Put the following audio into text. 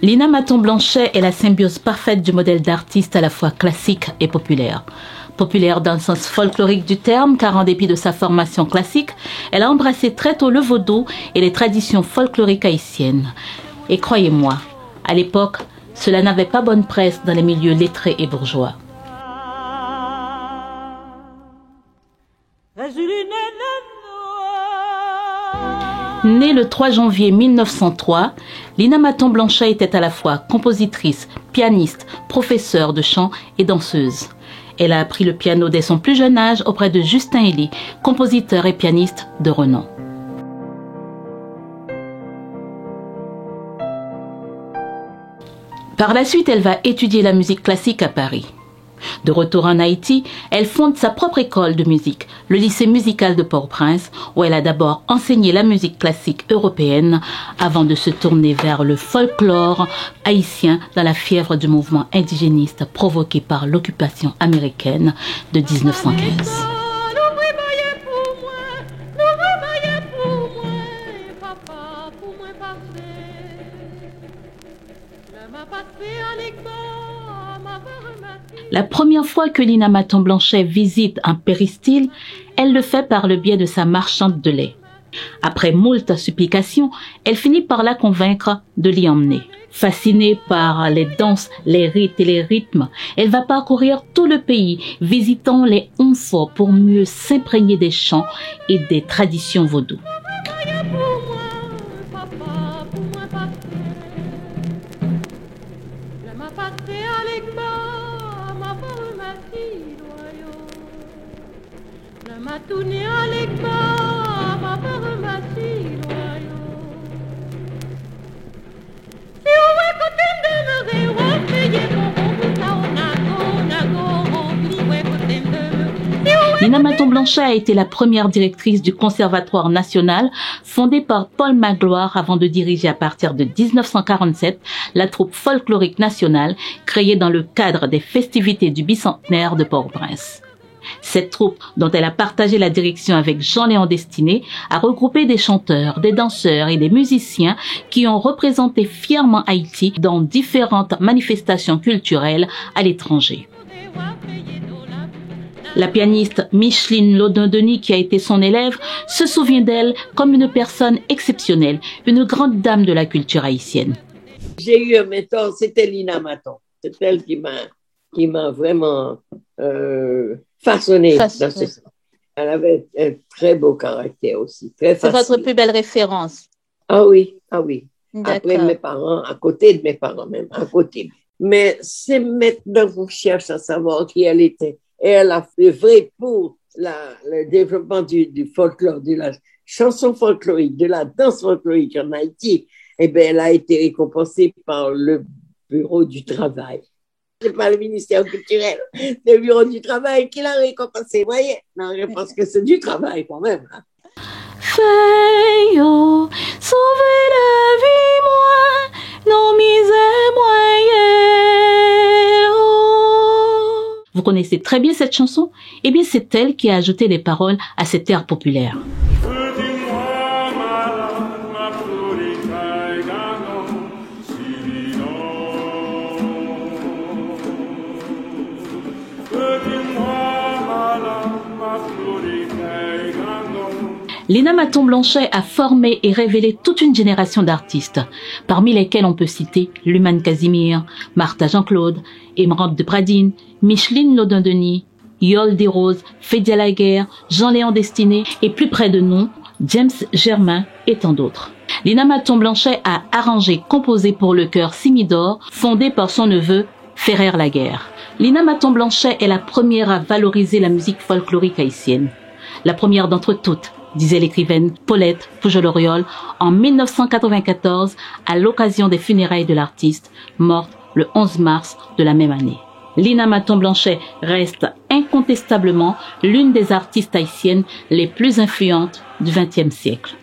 Lina Maton-Blanchet est la symbiose parfaite du modèle d'artiste à la fois classique et populaire. Populaire dans le sens folklorique du terme, car en dépit de sa formation classique, elle a embrassé très tôt le vaudou et les traditions folkloriques haïtiennes. Et croyez-moi, à l'époque, cela n'avait pas bonne presse dans les milieux lettrés et bourgeois. Née le 3 janvier 1903, Lina Maton-Blanchet était à la fois compositrice, pianiste, professeure de chant et danseuse. Elle a appris le piano dès son plus jeune âge auprès de Justin Elie, compositeur et pianiste de renom. Par la suite, elle va étudier la musique classique à Paris. De retour en Haïti, elle fonde sa propre école de musique, le lycée musical de Port-au-Prince, où elle a d'abord enseigné la musique classique européenne avant de se tourner vers le folklore haïtien dans la fièvre du mouvement indigéniste provoqué par l'occupation américaine de 1915. La première fois que Lina Maton-Blanchet visite un péristyle, elle le fait par le biais de sa marchande de lait. Après moult supplications, elle finit par la convaincre de l'y emmener. Fascinée par les danses, les rites et les rythmes, elle va parcourir tout le pays, visitant les 11 forts pour mieux s'imprégner des chants et des traditions vaudou. Lina Maton-Blanchet a été la première directrice du Conservatoire national, fondé par Paul Magloire avant de diriger à partir de 1947 la troupe folklorique nationale créée dans le cadre des festivités du bicentenaire de Port-au-Prince. Cette troupe, dont elle a partagé la direction avec Jean-Léon Destiné, a regroupé des chanteurs, des danseurs et des musiciens qui ont représenté fièrement Haïti dans différentes manifestations culturelles à l'étranger. La pianiste Micheline Lodin-Denis, qui a été son élève, se souvient d'elle comme une personne exceptionnelle, une grande dame de la culture haïtienne. J'ai eu un mentor, c'était Lina Maton. C'est elle qui m'a vraiment façonné dans ce sens. Elle avait un très beau caractère aussi, très facile. C'est votre plus belle référence? Ah oui, ah oui. Après mes parents, à côté de mes parents même, à côté. Mais c'est maintenant qu'on cherche à savoir qui elle était. Et elle a fait vrai pour le développement du folklore, de la chanson folklorique, de la danse folklorique en Haïti. Eh bien, elle a été récompensée par le Bureau du Travail. C'est pas le ministère culturel, c'est le Bureau du Travail qui l'a récompensée. Vous voyez? Non, je pense que c'est du travail quand même. Hein. Feyo, sauver la vie, moi, non misère, moi. Vous connaissez très bien cette chanson? Eh bien, c'est elle qui a ajouté les paroles à cet air populaire. Lina Maton-Blanchet a formé et révélé toute une génération d'artistes, parmi lesquels on peut citer Luman Casimir, Martha Jean-Claude, Émeraude de Pradine, Micheline Lodin-Denis, Yol Desroses, Fédia Laguerre, Jean-Léon Destiné et plus près de nous, James Germain et tant d'autres. Lina Maton-Blanchet a arrangé, composé pour le chœur Simidor, fondé par son neveu Ferrer Laguerre. Lina Maton-Blanchet est la première à valoriser la musique folklorique haïtienne. La première d'entre toutes, disait l'écrivaine Paulette Pujol-Oriol en 1994 à l'occasion des funérailles de l'artiste, morte le 11 mars de la même année. Lina Maton-Blanchet reste incontestablement l'une des artistes haïtiennes les plus influentes du XXe siècle.